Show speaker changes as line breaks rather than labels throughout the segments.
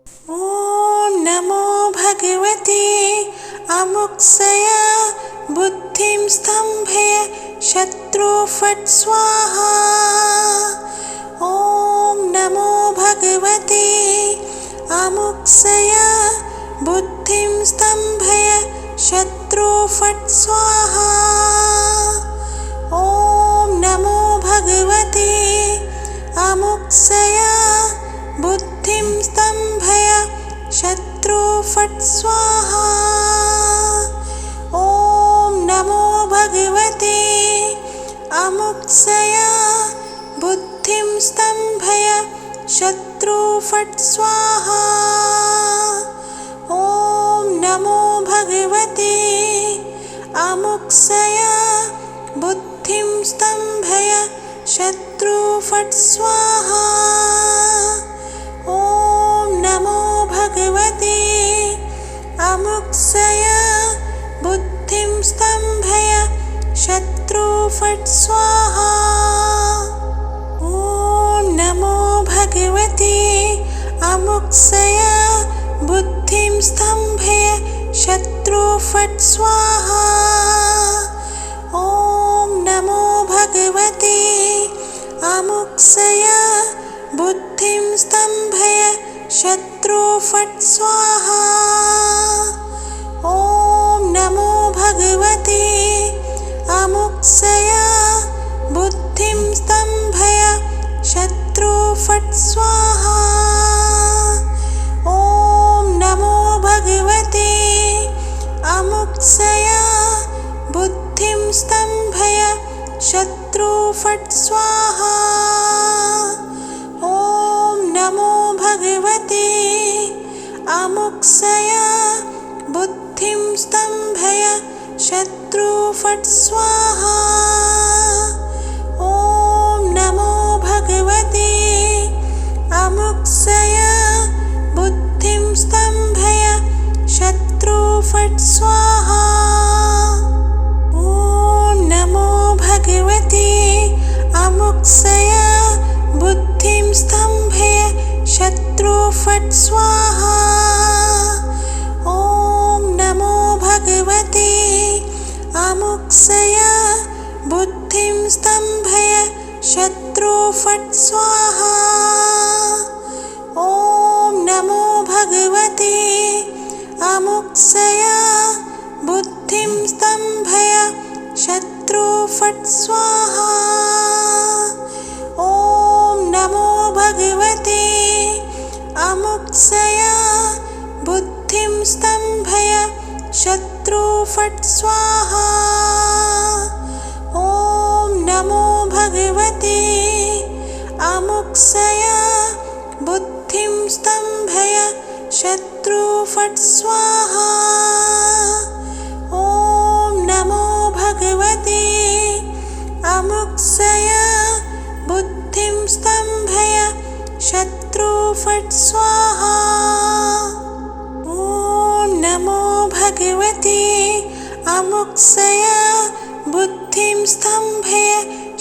ॐ नमो भगवते अमुक्सया बुद्धिं स्तम्भय शत्रु फट् स्वाहा। ॐ नमो भगवते अमुक्सया बुद्धिं स्तम्भय शत्रु फट् स्वाहा। ॐ नमो भगवते अमुक्सया बुद्धिं स्तम्भय शत्रु फट् स्वाहा। ॐ नमो भगवते अमुक्सया बुद्धिं स्तम्भय शत्रु फट् स्वाहा। ॐ नमो भगवते अमुक्सया बुद्धिं स्तम्भय शत्रु फट् स्वाहा। ॐ नमो भगवते अमुक्सया बुद्धिं स्तम्भय शत्रु फट् स्वाहा। ॐ नमो भगवते अमुक्सया बुद्धिं स्तम्भय शत्रु फट् स्वाहा। ॐ नमो भगवते अमुक्सया बुद्धिं स्तम्भय शत्रु फट् स्वाहा। ॐ नमो भगवते अमुक्सया बुद्धिं स्तम्भय शत्रु फट् स्वाहा। ॐ नमो भगवते अमुक्सया बुद्धिं स्तम्भय शत्रु फट् स्वाहा। ॐ नमो भगवते अमुक्सया बुद्धिं स्तम्भय शत्रु फट् स्वाहा। ॐ नमो भगवते अमुक्सया बुद्धिं स्तम्भय शत्रु फट् स्वाहा। ॐ नमो भगवते अमुक्सया बुद्धिं स्तम्भय शत्रु फट् स्वाहा। ॐ नमो भगवते अमुक्सया बुद्धिं स्तम्भय शत्रु फट् स्वाहा। ॐ नमो भगवते अमुक्सया बुद्धिं स्तम्भय शत्रु फट् स्वाहा। ॐ नमो भगवते अमुक्सया बुद्धिं स्तम्भय शत्रु फट् स्वाहा। ॐ नमो भगवते अमुक्सया बुद्धिं स्तम्भय शत्रु फट् स्वाहा। ॐ नमो भगवते अमुक्सया बुद्धिं स्तम्भय शत्रु फट् स्वाहा। ॐ नमो भगवते अमुक्सया बुद्धिं स्तम्भय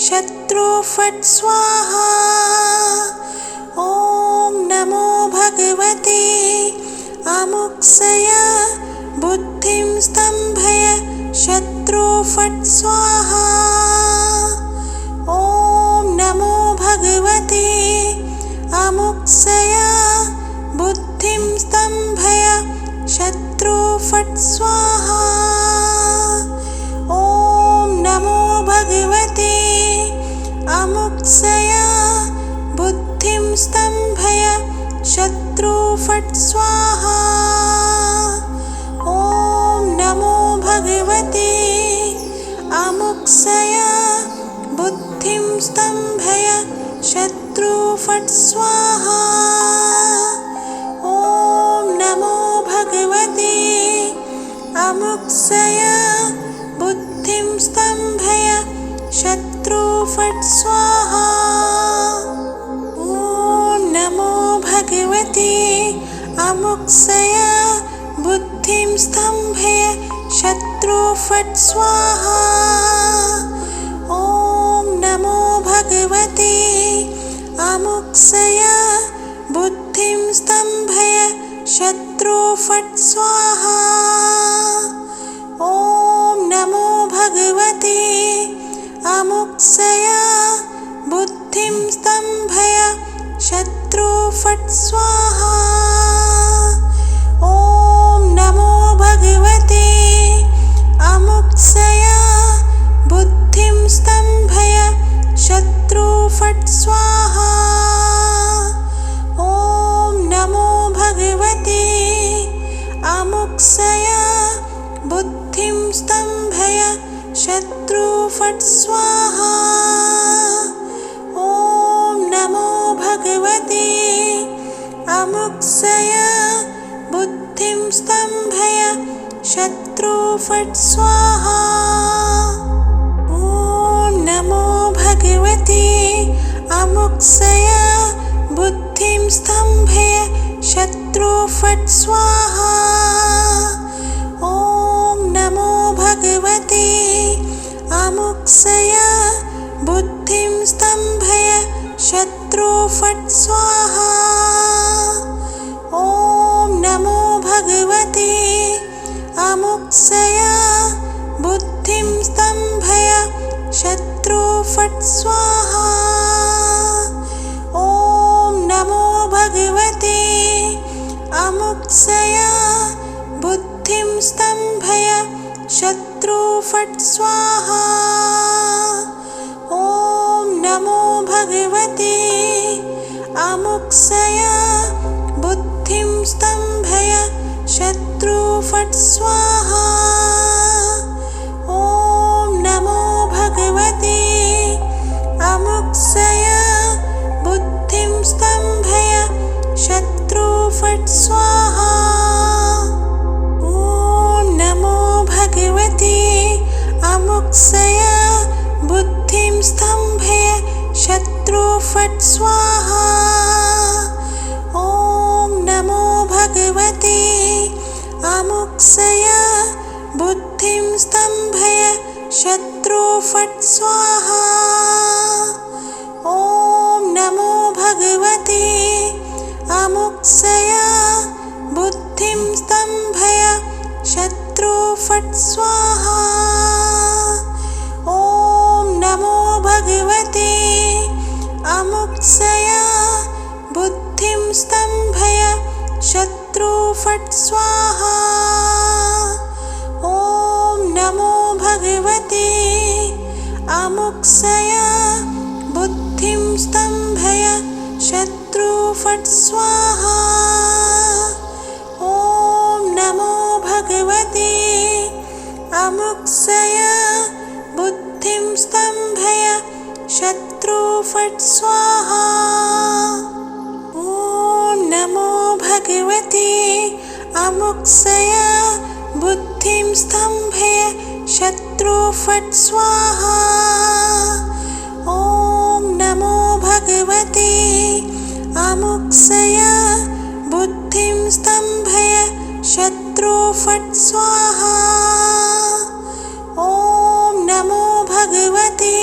शत्रु फट् स्वाहा। ॐ नमो भगवते अमुक्सया बुद्धिं स्तम्भय शत्रु फट् स्वाहा। ॐ नमो भगवते अमुक्सया बुद्धिं स्तम्भय शत्रु फट् स्वाहा। ॐ नमो भगवते अमुक्सया बुद्धिं स्तम्भय शत्रु फट् स्वाहा। ॐ नमो भगवते अमुक्सया बुद्धिं स्तम्भय शत्रु फट् स्वाहा। ॐ नमो भगवते अमुक्सया बुद्धिं स्तम्भय शत्रु फट् स्वाहा। ॐ नमो भगवते अमुक्सया बुद्धिं स्तम्भय शत्रु फट् स्वाहा। ॐ नमो भगवते अमुक्सया बुद्धिं स्तम्भय शत्रु फट् स्वाहा। ॐ नमो भगवते अमुक्सया बुद्धिं स्तम्भय शत्रु फट् स्वाहा। ॐ नमो भगवते अमुक्सया बुद्धिं स्तम्भय शत्रु फट् स्वाहा। ॐ नमो भगवते अमुक्सया बुद्धिं स्तम्भय शत्रु फट् स्वाहा। ॐ नमो भगवते अमुक्सया बुद्धिं स्तम्भय शत्रु फट् स्वाहा। ॐ नमो भगवते अमुक्सया बुद्धिं स्तम्भय शत्रु फट् स्वाहा। ॐ नमो भगवते अमुक्सया बुद्धिं स्तम्भय शत्रु फट् स्वाहा। ॐ नमो भगवते अमुक्सया बुद्धिं स्तम्भय शत्रु फट् स्वाहा। ॐ नमो भगवते अमुक्सया बुद्धिं स्तम्भय शत्रु फट् स्वाहा। ॐ नमो भगवते अमुक्सया बुद्धिं स्तम्भय शत्रु फट् स्वाहा। ॐ नमो भगवते अमुक्सया बुद्धिं स्तम्भय शत्रु फट् स्वाहा। ॐ नमो भगवते अमुक्सया बुद्धिं स्तम्भय शत्रु फट् स्वाहा। ॐ नमो भगवते अमुक्सया बुद्धिं स्तम्भय शत्रु फट् स्वाहा। ॐ नमो भगवते अमुक्सया बुद्धिं स्तम्भय शत्रु फट् स्वाहा। ॐ नमो भगवते अमुक्सया बुद्धिं स्तम्भय शत्रु फट् स्वाहा। ॐ नमो भगवते अमुक्सया बुद्धिं स्तम्भय शत्रु फट् स्वाहा। ॐ नमो भगवते अमुक्सया बुद्धिं स्तम्भय शत्रु फट् स्वाहा। ॐ नमो भगवते अमुक्सया बुद्धिं स्तम्भय शत्रु फट् स्वाहा। ॐ नमो भगवते अमुक्सया बुद्धिं स्तम्भय शत्रु फट् स्वाहा। ॐ नमो भगवते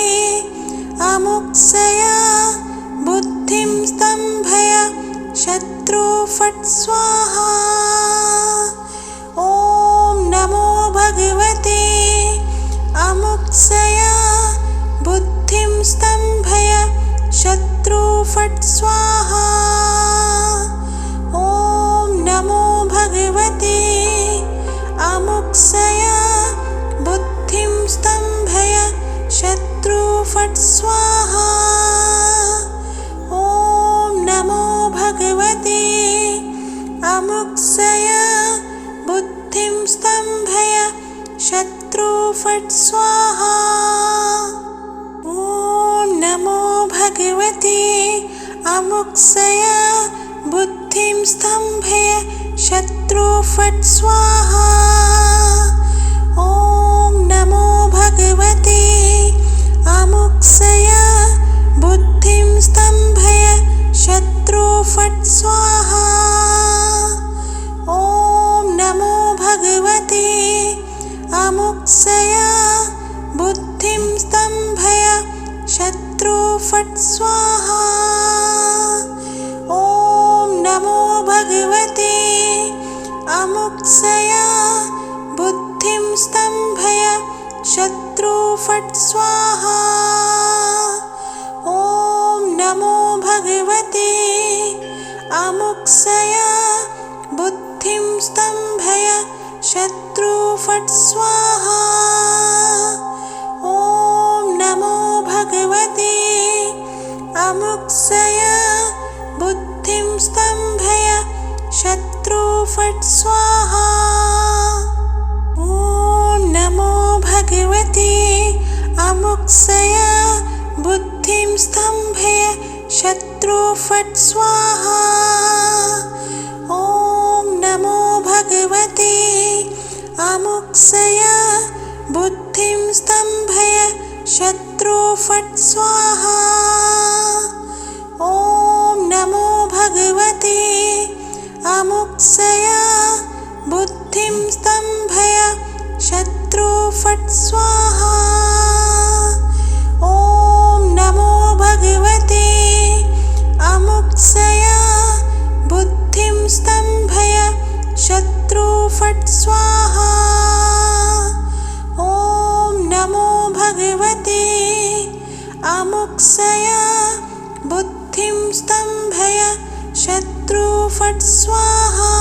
अमुक्सया बुद्धिं स्तम्भय शत्रु फट् स्वाहा। ॐ नमो भगवते अमुक्सया बुद्धिं स्तम्भय शत्रु फट् स्वाहा। ॐ नमो भगवते अमुक्सया बुद्धिं स्तम्भय शत्रु फट् स्वाहा। ॐ नमो भगवते अमुक्सया बुद्धिं स्तम्भय शत्रु फट् स्वाहा। ॐ नमो भगवते अमुक्सया बुद्धिं स्तम्भय शत्रु फट् स्वाहा। ॐ नमो भगवते अमुक्सया बुद्धिं स्तम्भय शत्रु फट् स्वाहा। ॐ नमो भगवते अमुक्सया बुद्धिं स्तम्भय शत्रु फट् स्वाहा। ॐ नमो भगवते अमुक्सया बुद्धिं स्तम्भय शत्रु फट् स्वाहा। ॐ नमो भगवते अमुक्सया बुद्धिं स्तम्भय शत्रु फट् स्वाहा। ॐ नमो भगवते अमुक्सया बुद्धिं स्तम्भय शत्रु फट् स्वाहा। ॐ नमो भगवते अमुक्सया बुद्धिं स्तम्भय शत्रु फट् स्वाहा। ॐ नमो भगवते अमुक्सया बुद्धिं स्तम्भय शत्रु फट् स्वाहा। ॐ नमो भगवते अमुक्सया बुद्धिं स्तम्भय शत्रु फट् स्वाहा। ॐ नमो भगवते अमुक्सया बुद्धिं स्तम्भय शत्रु फट् स्वाहा। ॐ नमो भगवते अमुक्सया बुद्धिं स्तम्भय शत्रु फट् स्वाहा।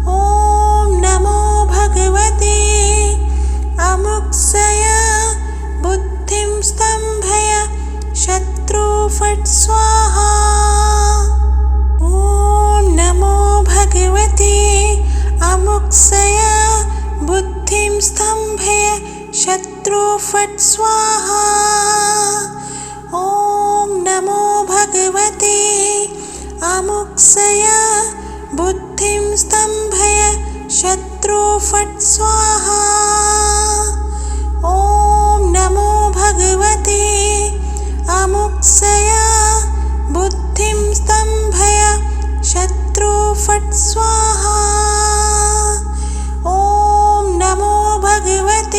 ॐ नमो भगवते अमुक्सया बुद्धिं स्तम्भय शत्रु फट् स्वाहा। ॐ नमो भगवते अमुक्सया बुद्धिं स्तम्भय शत्रु फट् स्वाहा। ॐ नमो भगवते अमुक्सया बुद्धिं स्तम्भय शत्रु फट् स्वाहा। ॐ नमो भगवते अमुक्सया बुद्धिं स्तम्भय शत्रु फट् स्वाहा। ॐ नमो भगवते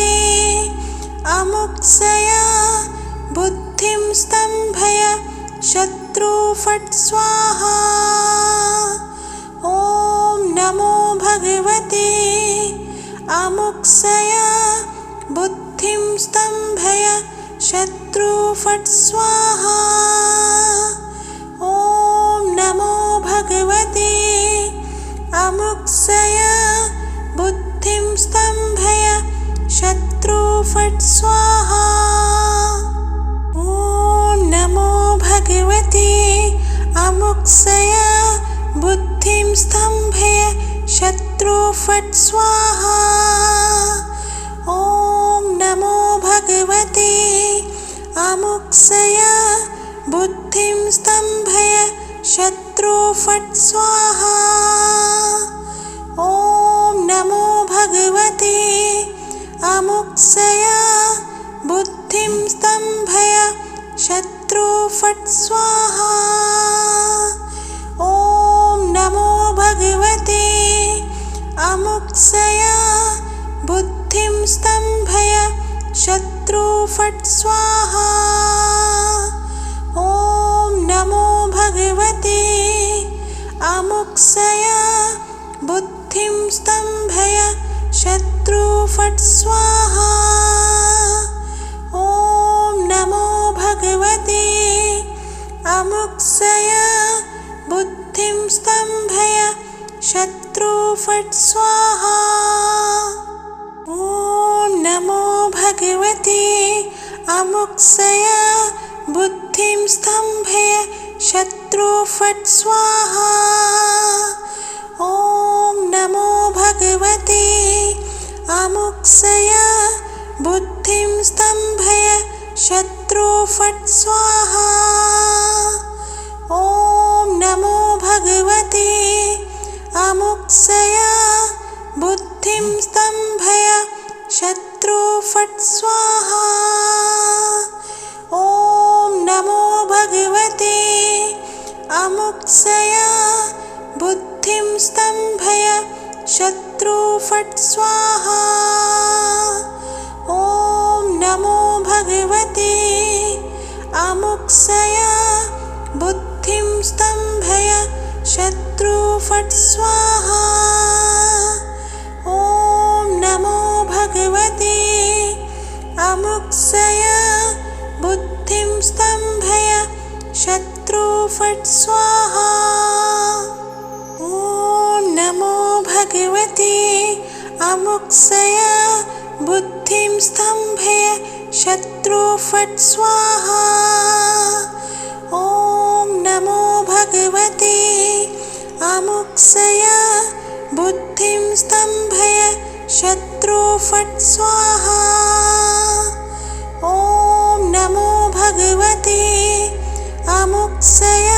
अमुक्सया बुद्धिं स्तम्भय शत्रु फट् स्वाहा। ॐ नमो भगवते अमुक्सया बुद्धिं स्तम्भय शत्रु फट् स्वाहा। ॐ नमो भगवते अमुक्सया बुद्धिं स्तम्भय शत्रु फट् स्वाहा। ॐ नमो भगवते अमुक्सया बुद्धिं स्तम्भय शत्रु फट् स्वाहा। ॐ नमो भगवते अमुक्सया बुद्धिं स्तम्भय शत्रु फट् स्वाहा। ॐ नमो भगवते अमुक्सया बुद्धिं स्तम्भय शत्रु फट् स्वाहा। ॐ नमो भगवते अमुक्सया बुद्धिं स्तम्भय शत्रु फट् स्वाहा। ॐ नमो भगवते अमुक्सया बुद्धिं स्तम्भय शत्रु फट् स्वाहा। ॐ नमो भगवते अमुक्सया बुद्धिं स्तम्भय शत्रु फट् स्वाहा। ॐ नमो भगवते अमुक्सया बुद्धिं स्तम्भय शत्रु फट् स्वाहा। ॐ नमो भगवते अमुक्सया बुद्धिं स्तम्भय शत्रु फट् स्वाहा। ॐ नमो भगवते अमुक्सया बुद्धिं स्तम्भय शत्रु फट् स्वाहा। ॐ नमो भगवते अमुक्सया बुद्धिं स्तम्भय शत्रु फट् स्वाहा। ॐ नमो भगवते अमुक्सया बुद्धिं स्तम्भय शत्रु फट् स्वाहा। ॐ नमो भगवते अमुक्सय बुद्धिं स्तम्भय शत्रु फट् स्वाहा। ॐ नमो भगवते अमुक्सय बुद्धिं स्तम्भय शत्रु फट् स्वाहा। ॐ नमो भगवते अमुक्सय बुद्धिं स्तम्भय शत्रु फट् स्वाहा। ॐ नमो भगवते अमुक्सय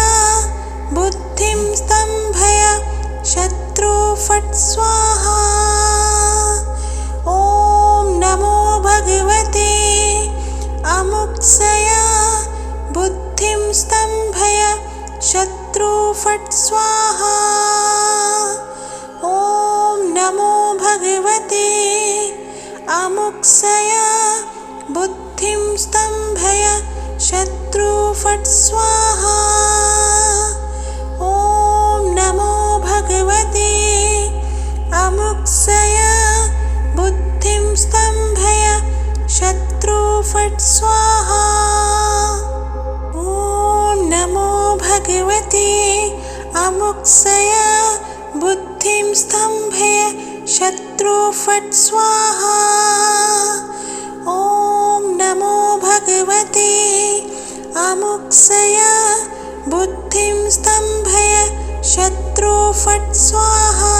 बुद्धिं स्तम्भय शत्रु फट् स्वाहा। ॐ नमो भगवते अमुक्सय बुद्धिं स्तम्भय शत्रु फट् स्वाहा। ॐ नमो भगवते अमुक्सय बुद्धिं स्तम्भय शत्रु फट् स्वाहा। ॐ नमो भगवते अमुक्सय बुद्धिं स्तम्भय शत्रु फट् स्वाहा। ॐ नमो भगवते अमुक्सय बुद्धिं स्तम्भय शत्रु फट् स्वाहा। ॐ नमो भगवते अमुक्सय बुद्धिं स्तम्भय शत्रु फट् स्वाहा।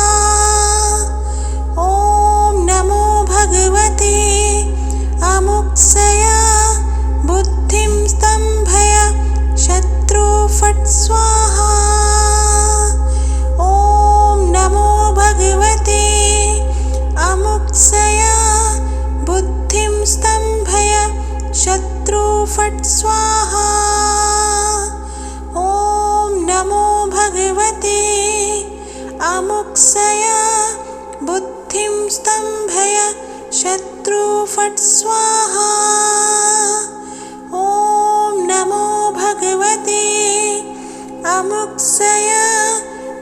ॐ नमो भगवते अमुक्सय बुद्धिं स्तम्भय शत्रु फट् स्वाहा। ॐ नमो भगवते अमुक्सय बुद्धिं स्तम्भय शत्रु फट् स्वाहा। ॐ नमो भगवते अमुक्सय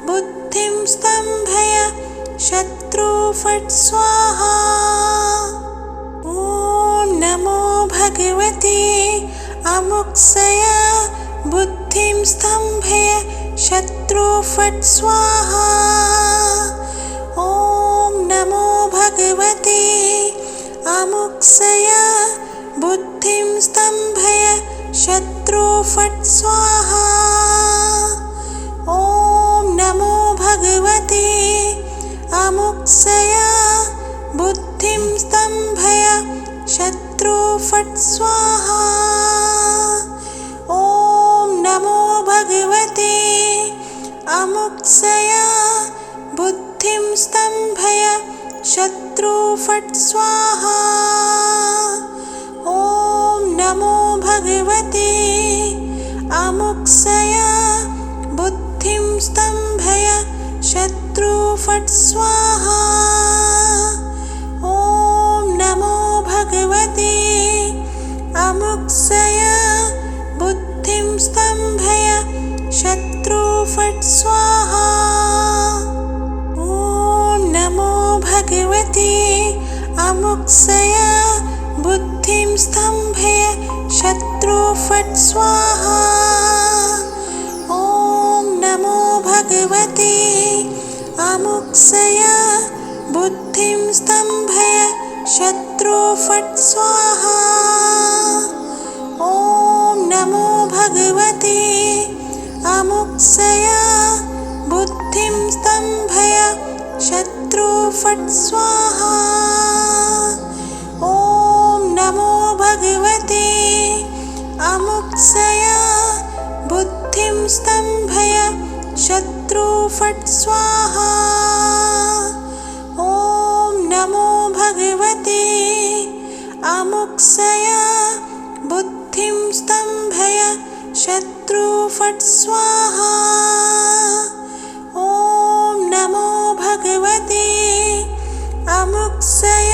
बुद्धिं स्तम्भय शत्रु फट् स्वाहा। ॐ नमो भगवते अमुक्सय बुद्धिं स्तम्भय शत्रु फट् स्वाहा। ॐ नमो भगवते अमुक्सय बुद्धिं स्तम्भय शत्रु फट् स्वाहा। ॐ नमो भगवते अमुक्सय बुद्धिं स्तम्भय शत्रु फट् स्वाहा। ॐ नमो भगवते अमुक्सय बुद्धिं स्तम्भय शत्रु फट् स्वाहा। ॐ नमो भगवते अमुक्सय बुद्धिं स्तम्भय शत्रु फट् स्वाहा। ॐ नमो भगवते अमुक्सय बुद्धिं स्तम्भय शत्रु फट् स्वाहा। ॐ नमो भगवते अमुक्सय बुद्धिं स्तम्भय शत्रु फट् स्वाहा। ॐ नमो भगवते अमुक्सय बुद्धिं स्तम्भय शत्रु फट् स्वाहा। ॐ नमो भगवते अमुक्सय बुद्धिं स्तम्भय शत्रु फट् स्वाहा। ॐ नमो भगवते अमुक्सय बुद्धिं स्तम्भय शत्रु फट् स्वाहा। ॐ नमो भगवते अमुक्सय बुद्धिं स्तम्भय शत्रु फट् स्वाहा। ॐ नमो भगवते अमुक्सय बुद्धिं स्तम्भय शत्रु फट् स्वाहा। ॐ नमो भगवते अमुक्सय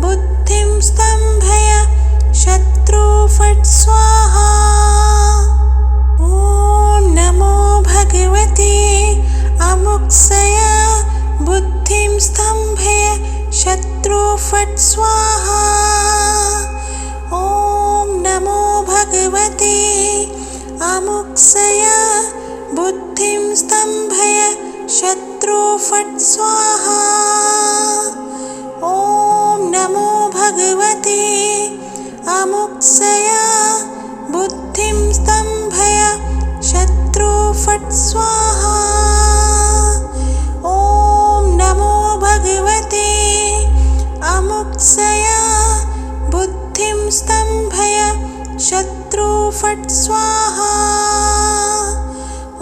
बुद्धिं स्तम्भय शत्रु फट् स्वाहा। ॐ नमो भगवते अमुक्सया बुद्धिं स्तम्भय शत्रु फट् स्वाहा। ॐ नमो भगवते अमुक्सया बुद्धिं स्तम्भय शत्रु फट् स्वाहा। ॐ नमो भगवते अमुक्सया बुद्धिं स्तम्भय शत्रु फट् स्वाहा।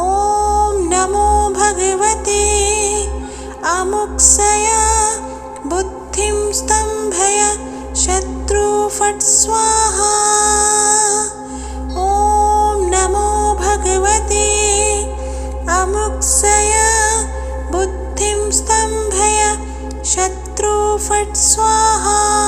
ॐ नमो भगवते अमुक्सया बुद्धिं स्तम्भय शत्रु फट् स्वाहा। ॐ नमो भगवते अमुक्सया बुद्धिं स्तम्भय शत्रु फट् स्वाहा।